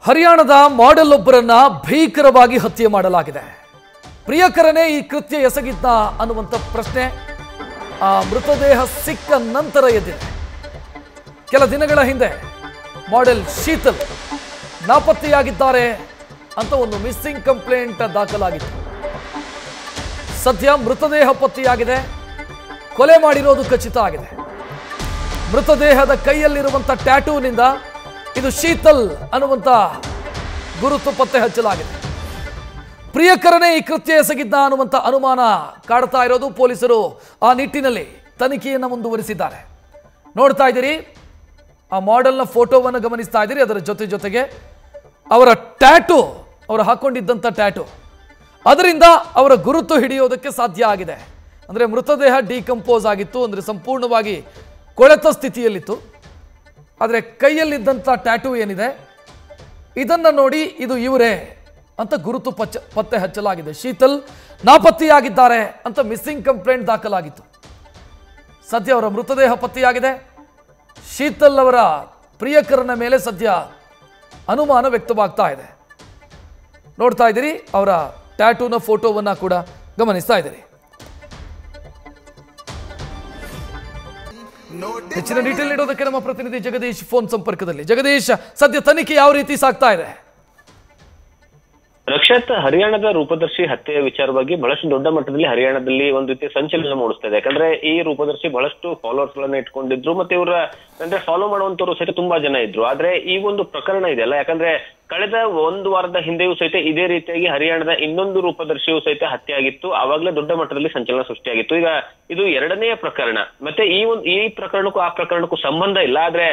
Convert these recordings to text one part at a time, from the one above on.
ಹರಿಯಾಣದ ಮಾಡೆಲ್ ಒಬ್ಬರನ್ನ ಭೀಕರವಾಗಿ ಹತ್ಯೆ ಮಾಡಲಾಗಿದೆ. ಪ್ರಿಯಕರನೇ ಈ ಕೃತ್ಯ ಎಸಗಿದ್ದ ಅನ್ನುವಂಥ ಪ್ರಶ್ನೆ ಆ ಮೃತದೇಹ ಸಿಕ್ಕ ನಂತರ ಎದ್ದಿದೆ. ಕೆಲ ದಿನಗಳ ಹಿಂದೆ ಮಾಡೆಲ್ ಶೀತಲ್ ನಾಪತ್ತೆಯಾಗಿದ್ದಾರೆ ಅಂತ ಒಂದು ಮಿಸ್ಸಿಂಗ್ ಕಂಪ್ಲೇಂಟ್ ದಾಖಲಾಗಿತ್ತು. ಸದ್ಯ ಮೃತದೇಹ ಪತ್ತೆಯಾಗಿದೆ. ಕೊಲೆ ಮಾಡಿರೋದು ಖಚಿತ ಆಗಿದೆ. ಮೃತದೇಹದ ಕೈಯಲ್ಲಿರುವಂಥ ಟ್ಯಾಟೂನಿಂದ ಇದು ಶೀತಲ್ ಅನ್ನುವಂಥ ಗುರುತು ಪತ್ತೆ ಹಚ್ಚಲಾಗಿದೆ. ಪ್ರಿಯಕರನೇ ಈ ಕೃತ್ಯ ಎಸಗಿದ್ದ ಅನ್ನುವಂಥ ಅನುಮಾನ ಕಾಡ್ತಾ ಇರೋದು. ಪೊಲೀಸರು ಆ ನಿಟ್ಟಿನಲ್ಲಿ ತನಿಖೆಯನ್ನು ಮುಂದುವರಿಸಿದ್ದಾರೆ. ನೋಡ್ತಾ ಇದ್ದೀರಿ, ಆ ಮಾಡೆಲ್ನ ಫೋಟೋವನ್ನು ಗಮನಿಸ್ತಾ ಇದ್ದೀರಿ. ಅದರ ಜೊತೆಗೆ ಅವರ ಟ್ಯಾಟೂ, ಅವರು ಹಾಕೊಂಡಿದ್ದಂಥ ಟ್ಯಾಟೂ, ಅದರಿಂದ ಅವರ ಗುರುತು ಹಿಡಿಯೋದಕ್ಕೆ ಸಾಧ್ಯ ಆಗಿದೆ. ಅಂದರೆ ಮೃತದೇಹ ಡಿಕಂಪೋಸ್ ಆಗಿತ್ತು, ಅಂದರೆ ಸಂಪೂರ್ಣವಾಗಿ ಕೊಳೆತ ಸ್ಥಿತಿಯಲ್ಲಿತ್ತು. ಆದರೆ ಕೈಯಲ್ಲಿದ್ದಂಥ ಟ್ಯಾಟೂ ಏನಿದೆ ಇದನ್ನು ನೋಡಿ ಇದು ಇವರೇ ಅಂತ ಗುರುತು ಪತ್ತೆ ಹಚ್ಚಲಾಗಿದೆ. ಶೀತಲ್ ನಾಪತ್ತೆಯಾಗಿದ್ದಾರೆ ಅಂತ ಮಿಸ್ಸಿಂಗ್ ಕಂಪ್ಲೇಂಟ್ ದಾಖಲಾಗಿತ್ತು. ಸದ್ಯ ಅವರ ಮೃತದೇಹ ಪತ್ತೆಯಾಗಿದೆ. ಶೀತಲ್ ಅವರ ಪ್ರಿಯಕರನ ಮೇಲೆ ಸದ್ಯ ಅನುಮಾನ ವ್ಯಕ್ತವಾಗ್ತಾ ಇದೆ. ನೋಡ್ತಾ ಇದ್ದೀರಿ, ಅವರ ಟ್ಯಾಟೂನ ಫೋಟೋವನ್ನು ಕೂಡ ಗಮನಿಸ್ತಾ ಇದ್ದೀರಿ. ಹೆಚ್ಚಿನ ಡೀಟೇಲ್ ನೀಡೋದಕ್ಕೆ ನಮ್ಮ ಪ್ರತಿನಿಧಿ ಜಗದೀಶ್ ಫೋನ್ ಸಂಪರ್ಕದಲ್ಲಿ. ಜಗದೀಶ್, ಸದ್ಯ ತನಿಖೆ ಯಾವ ರೀತಿ ಸಾಗ್ತಾ ಇದೆ? ರಕ್ಷತ್, ಹರಿಯಾಣದ ರೂಪದರ್ಶಿ ಹತ್ಯೆಯ ವಿಚಾರವಾಗಿ ಬಹಳಷ್ಟು ದೊಡ್ಡ ಮಟ್ಟದಲ್ಲಿ ಹರಿಯಾಣದಲ್ಲಿ ಒಂದು ರೀತಿಯ ಸಂಚಲನ ಮೂಡಿಸ್ತಾ ಇದೆ. ಯಾಕಂದ್ರೆ ಈ ರೂಪದರ್ಶಿ ಬಹಳಷ್ಟು ಫಾಲೋವರ್ಸ್ ಗಳನ್ನ ಇಟ್ಕೊಂಡಿದ್ರು, ಮತ್ತೆ ಇವರ ಅಂದ್ರೆ ಫಾಲೋ ಮಾಡುವಂತವ್ರು ಸಹಿತ ತುಂಬಾ ಜನ ಇದ್ರು. ಆದ್ರೆ ಈ ಒಂದು ಪ್ರಕರಣ ಇದೆಯಲ್ಲ, ಯಾಕಂದ್ರೆ ಕಳೆದ ಒಂದು ವಾರದ ಹಿಂದೆಯೂ ಸಹಿತ ಇದೇ ರೀತಿಯಾಗಿ ಹರಿಯಾಣದ ಇನ್ನೊಂದು ರೂಪದರ್ಶಿಯೂ ಸಹಿತ ಹತ್ಯೆ ಆಗಿತ್ತು. ಆವಾಗಲೇ ದೊಡ್ಡ ಮಟ್ಟದಲ್ಲಿ ಸಂಚಲನ ಸೃಷ್ಟಿಯಾಗಿತ್ತು. ಈಗ ಇದು ಎರಡನೆಯ ಪ್ರಕರಣ. ಮತ್ತೆ ಈ ಪ್ರಕರಣಕ್ಕೂ ಆ ಪ್ರಕರಣಕ್ಕೂ ಸಂಬಂಧ ಇಲ್ಲ. ಆದ್ರೆ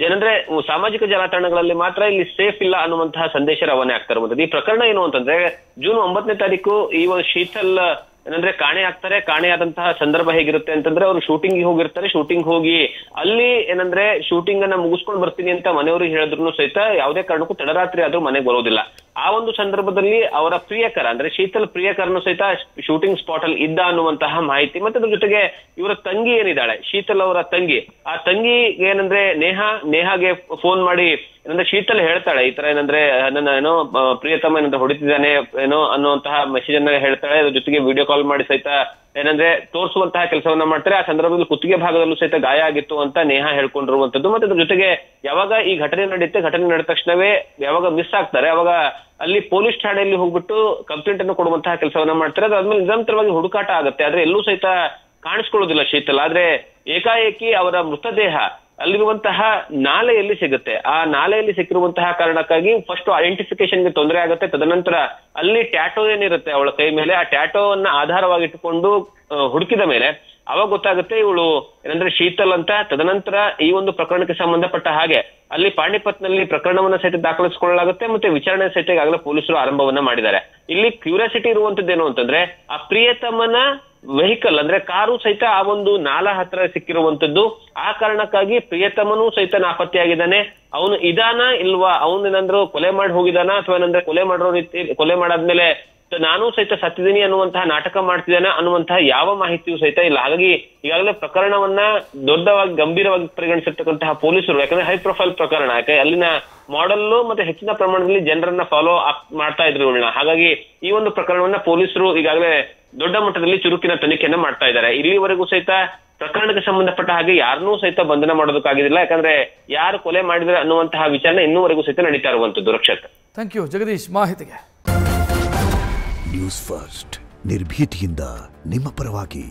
ಜನಂದ್ರೆ ಸಾಮಾಜಿಕ ಜಾಲತಾಣಗಳಲ್ಲಿ ಮಾತ್ರ ಇಲ್ಲಿ ಸೇಫ್ ಇಲ್ಲ ಅನ್ನುವಂತಹ ಸಂದೇಶ ರವಾನೆ ಆಗ್ತಾ ಇರುವಂತದ್ದು. ಈ ಪ್ರಕರಣ ಏನು ಅಂತಂದ್ರೆ, ಜೂನ್ 9ನೇ ತಾರೀಕು ಈ ಒಂದು ಶೀತಲ್ ಏನಂದ್ರೆ ಕಾಣೆ ಆಗ್ತಾರೆ. ಕಾಣೆಯಾದಂತಹ ಸಂದರ್ಭ ಹೇಗಿರುತ್ತೆ ಅಂತಂದ್ರೆ, ಅವರು ಶೂಟಿಂಗ್ ಹೋಗಿರ್ತಾರೆ. ಶೂಟಿಂಗ್ ಹೋಗಿ ಅಲ್ಲಿ ಏನಂದ್ರೆ ಶೂಟಿಂಗ್ ಅನ್ನ ಮುಗಿಸ್ಕೊಂಡು ಬರ್ತೀನಿ ಅಂತ ಮನೆಯವ್ರಿಗೆ ಹೇಳಿದ್ರು ಸಹಿತ ಯಾವುದೇ ಕಾರಣಕ್ಕೂ ತಡರಾತ್ರಿ ಆದ್ರೂ ಮನೆಗೆ ಬರೋದಿಲ್ಲ. ಆ ಒಂದು ಸಂದರ್ಭದಲ್ಲಿ ಅವರ ಪ್ರಿಯಕರ ಅಂದ್ರೆ ಶೀತಲ್ ಪ್ರಿಯಕರನು ಸಹಿತ ಶೂಟಿಂಗ್ ಸ್ಪಾಟ್ ಅಲ್ಲಿ ಇದ್ದ ಅನ್ನುವಂತಹ ಮಾಹಿತಿ, ಮತ್ತೆ ಅದ್ರ ಜೊತೆಗೆ ಇವರ ತಂಗಿ ಏನಿದ್ದಾಳೆ, ಶೀತಲ್ ಅವರ ತಂಗಿ, ಆ ತಂಗಿ ಏನಂದ್ರೆ ನೇಹಾಗೆ ಫೋನ್ ಮಾಡಿ ಏನಂದ್ರೆ ಶೀತಲ್ ಹೇಳ್ತಾಳೆ, ಈ ತರ ಏನಂದ್ರೆ ನನ್ನ ಏನೋ ಪ್ರಿಯತಮ ಏನಂದ್ರೆ ಹೊಡಿತಿದ್ದಾನೆ ಏನೋ ಅನ್ನುವಂತಹ ಮೆಸೇಜ್ ಅನ್ನ ಹೇಳ್ತಾಳೆ. ಅದ್ರ ಜೊತೆಗೆ ವಿಡಿಯೋ ಕಾಲ್ ಮಾಡಿ ಸಹಿತ ಏನಂದ್ರೆ ತೋರಿಸುವಂತಹ ಕೆಲಸವನ್ನ ಮಾಡ್ತಾರೆ. ಆ ಸಂದರ್ಭದಲ್ಲಿ ಕುತ್ತಿಗೆ ಭಾಗದಲ್ಲೂ ಸಹಿತ ಗಾಯ ಆಗಿತ್ತು ಅಂತ ನೇಹಾ ಹೇಳ್ಕೊಂಡಿರುವಂತದ್ದು. ಮತ್ತೆ ಅದ್ರ ಜೊತೆಗೆ ಯಾವಾಗ ಈ ಘಟನೆ ನಡೆಯುತ್ತೆ, ಘಟನೆ ನಡೆದ ತಕ್ಷಣವೇ ಯಾವಾಗ ಮಿಸ್ ಆಗ್ತಾರೆ, ಅವಾಗ ಅಲ್ಲಿ ಪೊಲೀಸ್ ಠಾಣೆಯಲ್ಲಿ ಹೋಗ್ಬಿಟ್ಟು ಕಂಪ್ಲೇಂಟ್ ಅನ್ನು ಕೊಡುವಂತಹ ಕೆಲಸವನ್ನ ಮಾಡ್ತಾರೆ. ಅದಾದ್ಮೇಲೆ ನಿರಂತರವಾಗಿ ಹುಡುಕಾಟ ಆಗುತ್ತೆ. ಆದ್ರೆ ಎಲ್ಲೂ ಸಹಿತ ಕಾಣಿಸ್ಕೊಳ್ಳೋದಿಲ್ಲ ಶೀತಲ್. ಆದ್ರೆ ಏಕಾಏಕಿ ಅವರ ಮೃತದೇಹ ಅಲ್ಲಿರುವಂತಹ ನಾಲೆಯಲ್ಲಿ ಸಿಗುತ್ತೆ. ಆ ನಾಲೆಯಲ್ಲಿ ಸಿಕ್ಕಿರುವಂತಹ ಕಾರಣಕ್ಕಾಗಿ ಫಸ್ಟ್ ಐಡೆಂಟಿಫಿಕೇಶನ್ಗೆ ತೊಂದರೆ ಆಗುತ್ತೆ. ತದನಂತರ ಅಲ್ಲಿ ಟ್ಯಾಟೋ ಏನಿರುತ್ತೆ ಅವಳ ಕೈ ಮೇಲೆ, ಆ ಟ್ಯಾಟೋವನ್ನ ಆಧಾರವಾಗಿಟ್ಟುಕೊಂಡು ಹುಡುಕಿದ ಮೇಲೆ ಅವಾಗ ಗೊತ್ತಾಗುತ್ತೆ ಇವಳು ಏನಂದ್ರೆ ಶೀತಲ್ ಅಂತ. ತದನಂತರ ಈ ಒಂದು ಪ್ರಕರಣಕ್ಕೆ ಸಂಬಂಧಪಟ್ಟ ಹಾಗೆ ಅಲ್ಲಿ ಪಾಣಿಪತ್ನಲ್ಲಿ ಪ್ರಕರಣವನ್ನ ಸಹಿತ ದಾಖಲಿಸಿಕೊಳ್ಳಲಾಗುತ್ತೆ. ಮತ್ತೆ ವಿಚಾರಣೆ ಸಹಿತ ಈಗಾಗಲೇ ಪೊಲೀಸರು ಆರಂಭವನ್ನ ಮಾಡಿದ್ದಾರೆ. ಇಲ್ಲಿ ಕ್ಯೂರಿಯಾಸಿಟಿ ಇರುವಂತದ್ದೇನು ಅಂತಂದ್ರೆ, ಆ ಪ್ರಿಯತಮನ ವೆಹಿಕಲ್ ಅಂದ್ರೆ ಕಾರು ಸಹಿತ ಆ ಒಂದು ನಾಲಾ ಹತ್ರ ಸಿಕ್ಕಿರುವಂತದ್ದು. ಆ ಕಾರಣಕ್ಕಾಗಿ ಪ್ರಿಯತಮನು ಸಹಿತ ನಾಪತ್ತೆಯಾಗಿದ್ದಾನೆ. ಅವನು ಇದಾನ ಇಲ್ವಾ, ಅವನೇನಾದ್ರೂ ಕೊಲೆ ಮಾಡಿ ಹೋಗಿದಾನ, ಅಥವಾ ಏನಂದ್ರೆ ಕೊಲೆ ಮಾಡಾದ್ಮೇಲೆ ನಾನು ಸಹಿತ ಸತ್ತಿದ್ದೀನಿ ಅನ್ನುವಂತಹ ನಾಟಕ ಮಾಡ್ತಿದ್ದಾನೆ ಅನ್ನುವಂತಹ ಯಾವ ಮಾಹಿತಿಯೂ ಸಹಿತ ಇಲ್ಲ. ಹಾಗಾಗಿ ಈಗಾಗಲೇ ಪ್ರಕರಣವನ್ನ ದೊಡ್ಡವಾಗಿ ಗಂಭೀರವಾಗಿ ಪರಿಗಣಿಸಿರ್ತಕ್ಕಂತಹ ಪೊಲೀಸರು, ಯಾಕಂದ್ರೆ ಹೈ ಪ್ರೊಫೈಲ್ ಪ್ರಕರಣ, ಯಾಕೆ ಅಲ್ಲಿನ ಮಾಡೆಲ್ಲು ಮತ್ತೆ ಹೆಚ್ಚಿನ ಪ್ರಮಾಣದಲ್ಲಿ ಜನರನ್ನ ಫಾಲೋ ಅಪ್ ಮಾಡ್ತಾ ಇದ್ರು ಇವಳನ್ನ. ಹಾಗಾಗಿ ಈ ಒಂದು ಪ್ರಕರಣವನ್ನ ಪೊಲೀಸರು ಈಗಾಗಲೇ ದೊಡ್ಡ ಮಟ್ಟದಲ್ಲಿ ಚುರುಕಿನ ತನಿಖೆಯನ್ನ ಮಾಡ್ತಾ ಇದ್ದಾರೆ. ಇಲ್ಲಿವರೆಗೂ ಸಹಿತ ಪ್ರಕರಣಕ್ಕೆ ಸಂಬಂಧಪಟ್ಟ ಹಾಗೆ ಯಾರನ್ನೂ ಸಹಿತ ಬಂಧನ ಮಾಡೋದಕ್ಕಾಗಿಲ್ಲ. ಯಾಕಂದ್ರೆ ಯಾರು ಕೊಲೆ ಮಾಡಿದ್ರೆ ಅನ್ನುವಂತಹ ವಿಚಾರಣೆ ಇನ್ನೂವರೆಗೂ ಸಹಿತ ನಡೀತಾ ಇರುವಂತದ್ದು. ರಕ್ಷತ್, ಥ್ಯಾಂಕ್ ಯು ಜಗದೀಶ್ ಮಾಹಿತಿಗೆ. ನ್ಯೂಸ್ ಫಸ್ಟ್, ನಿರ್ಭೀತಿಯಿಂದ ನಿಮ್ಮ ಪರವಾಗಿ.